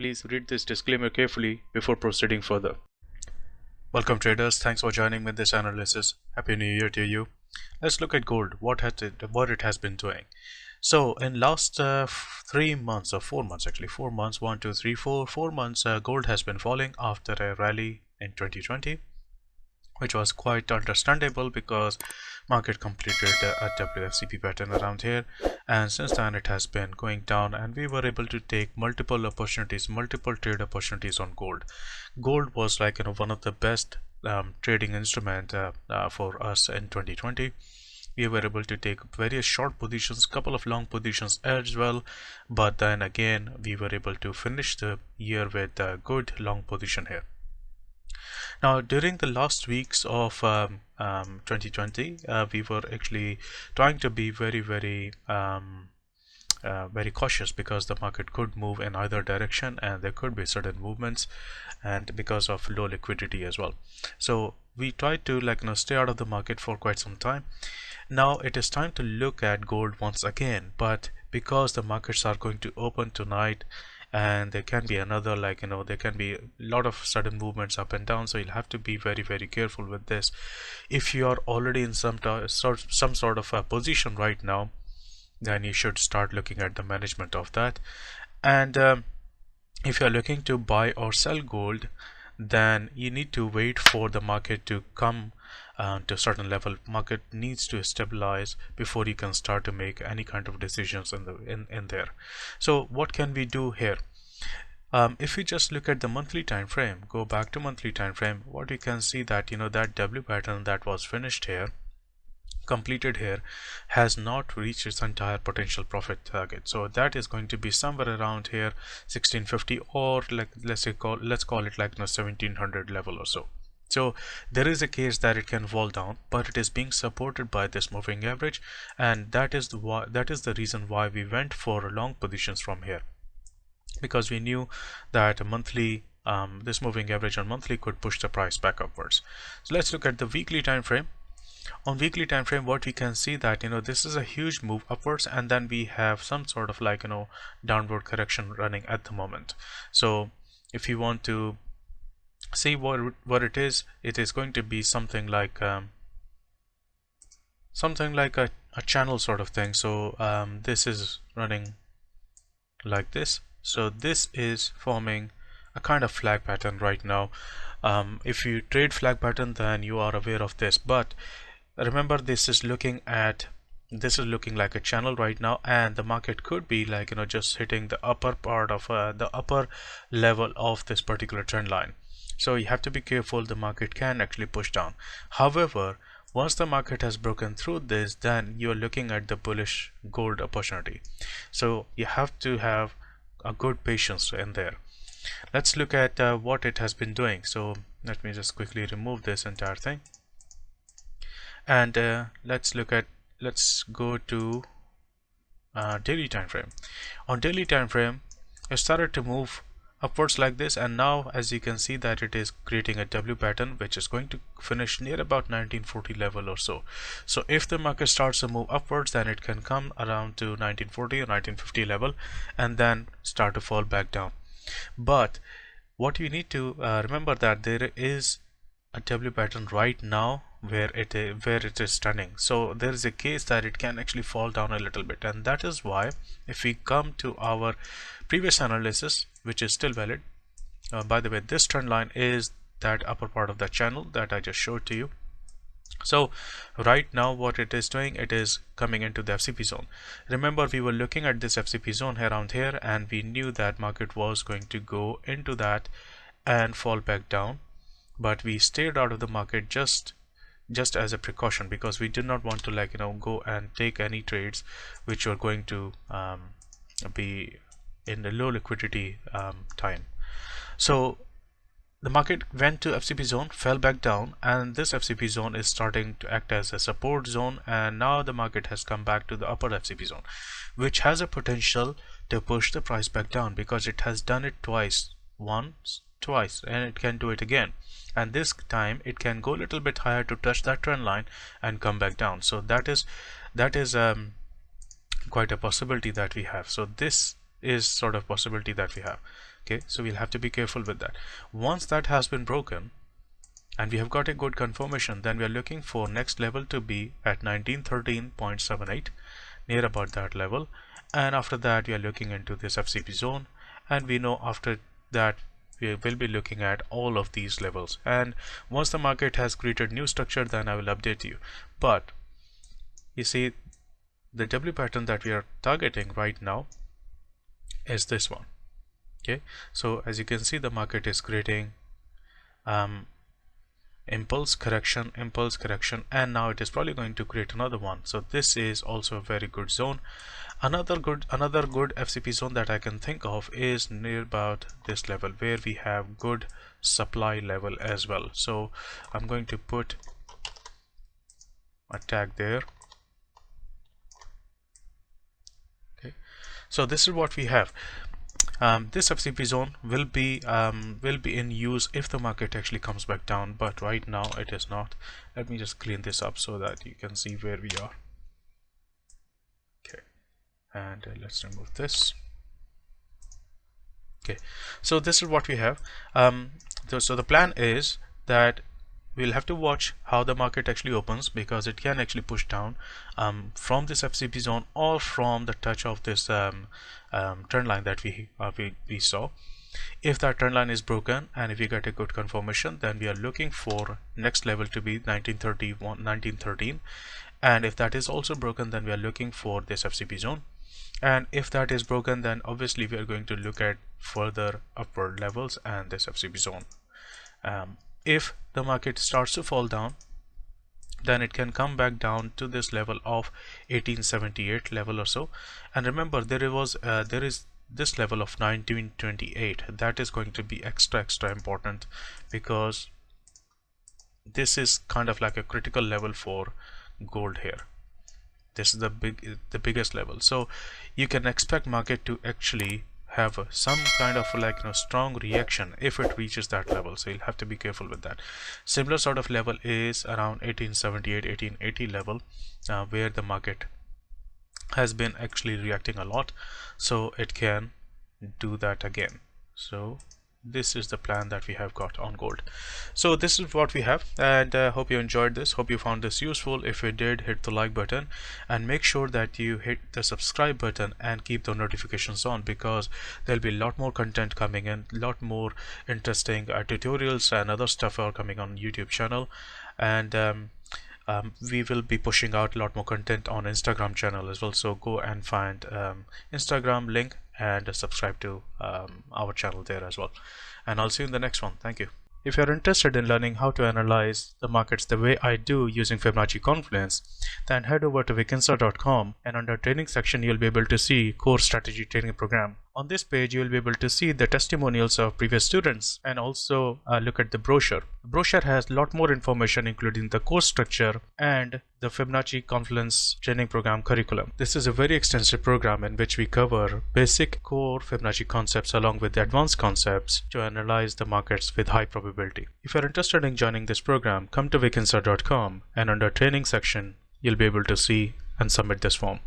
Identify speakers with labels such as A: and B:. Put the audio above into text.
A: please read this disclaimer carefully before proceeding further. Welcome traders, thanks for joining me this analysis. Happy New Year to you. Let's look at gold, what it has been doing. So in last 3 months or 4 months, actually 4 months, 1 2 3 4 4 months, gold has been falling after a rally in 2020, which was quite understandable because market completed a WFCP pattern around here, and since then it has been going down, and we were able to take multiple trade opportunities on gold. Gold was like one of the best trading instrument for us in 2020. We were able to take various short positions, couple of long positions as well, but then again we were able to finish the year with a good long position here. Now, during the last weeks of 2020, we were actually trying to be very cautious because the market could move in either direction and there could be sudden movements, and because of low liquidity as well. So we tried to stay out of the market for quite some time. Now it is time to look at gold once again, but because the markets are going to open tonight, and there can be another there can be a lot of sudden movements up and down, so you'll have to be very careful with this. If you are already in some sort of a position right now, then you should start looking at the management of that. And if you are looking to buy or sell gold, then you need to wait for the market to come to a certain level. Market needs to stabilize before you can start to make any kind of decisions in there. So what can we do here? If we just look at the monthly time frame, go back to monthly time frame, what you can see that that W pattern that was finished here, completed here, has not reached its entire potential profit target. So that is going to be somewhere around here 1650, or let's call it 1700 level or so. So there is a case that it can fall down, but it is being supported by this moving average, and that is the reason why we went for long positions from here, because we knew that monthly this moving average on monthly could push the price back upwards. So let's look at the weekly time frame. On weekly time frame, what we can see that this is a huge move upwards, and then we have some sort of downward correction running at the moment. So if you want to see what it is going to be something like a channel sort of thing. So this is running like this. So this is forming a kind of flag pattern right now. If you trade flag pattern, then you are aware of this, but remember, this is looking like a channel right now, and the market could be just hitting the upper part of the upper level of this particular trend line. So you have to be careful, the market can actually push down. However, once the market has broken through this, then you are looking at the bullish gold opportunity. So you have to have a good patience in there. Let's look at what it has been doing. So let me just quickly remove this entire thing, and let's go to daily time frame. On daily time frame, it started to move upwards like this, and now as you can see that it is creating a W pattern which is going to finish near about 1940 level or so. So if the market starts to move upwards, then it can come around to 1940 or 1950 level and then start to fall back down. But what you need to remember that there is a W pattern right now where it is standing. So there is a case that it can actually fall down a little bit, and that is why if we come to our previous analysis, which is still valid, by the way, this trend line is that upper part of the channel that I just showed to you. So right now what it is doing, it is coming into the FCP zone. Remember, we were looking at this FCP zone around here, and we knew that market was going to go into that and fall back down, but we stayed out of the market just as a precaution, because we did not want to go and take any trades which were going to be in the low liquidity time. So the market went to FCP zone, fell back down, and this FCP zone is starting to act as a support zone, and now the market has come back to the upper FCP zone, which has a potential to push the price back down, because it has done it twice, and it can do it again, and this time it can go a little bit higher to touch that trend line and come back down. So that is quite a possibility that we have. So this is sort of possibility that we have. Okay, so we'll have to be careful with that. Once that has been broken and we have got a good confirmation, then we are looking for next level to be at 1913.78, near about that level, and after that we are looking into this FCP zone, and we know after that we will be looking at all of these levels. And once the market has created new structure, then I will update you. But you see, the W pattern that we are targeting right now is this one. Okay, so as you can see, the market is creating impulse correction, and now it is probably going to create another one. So this is also a very good zone. Another good FCP zone that I can think of is near about this level, where we have good supply level as well. So I'm going to put a tag there. Okay, so this is what we have. This FCP zone will be in use if the market actually comes back down, but right now it is not. Let me just clean this up so that you can see where we are. Okay, and let's remove this. Okay, so this is what we have. So the plan is that we'll have to watch how the market actually opens, because it can actually push down from this FCP zone or from the touch of this trend line that we saw. If that trend line is broken and if we get a good confirmation, then we are looking for next level to be 1913, and if that is also broken, then we are looking for this FCP zone. And if that is broken, then obviously we are going to look at further upward levels and this FCP zone. If the market starts to fall down, then it can come back down to this level of 1878 level or so. And remember, there is this level of 1928 that is going to be extra important, because this is kind of like a critical level for gold here. This is the biggest level, so you can expect market to actually have some kind of strong reaction if it reaches that level. So you'll have to be careful with that. Similar sort of level is around 1878 1880 level, where the market has been actually reacting a lot, so it can do that again. So this is the plan that we have got on gold. So this is what we have, and hope you enjoyed this. Hope you found this useful. If you did, hit the like button and make sure that you hit the subscribe button and keep the notifications on, because there'll be a lot more content coming in, a lot more interesting tutorials and other stuff are coming on YouTube channel. And we will be pushing out a lot more content on Instagram channel as well, so go and find Instagram link and subscribe to our channel there as well. And I'll see you in the next one. Thank you. If you're interested in learning how to analyze the markets the way I do using Fibonacci Confluence, then head over to Vikinsa.com, and under training section you'll be able to see course strategy training program. On this page you'll be able to see the testimonials of previous students and also look at the brochure. The brochure has a lot more information, including the course structure and the Fibonacci Confluence training program curriculum. This is a very extensive program in which we cover basic core Fibonacci concepts along with the advanced concepts to analyze the markets with high probability. If you're interested in joining this program, come to Vikinsa.com, and under training section you'll be able to see and submit this form.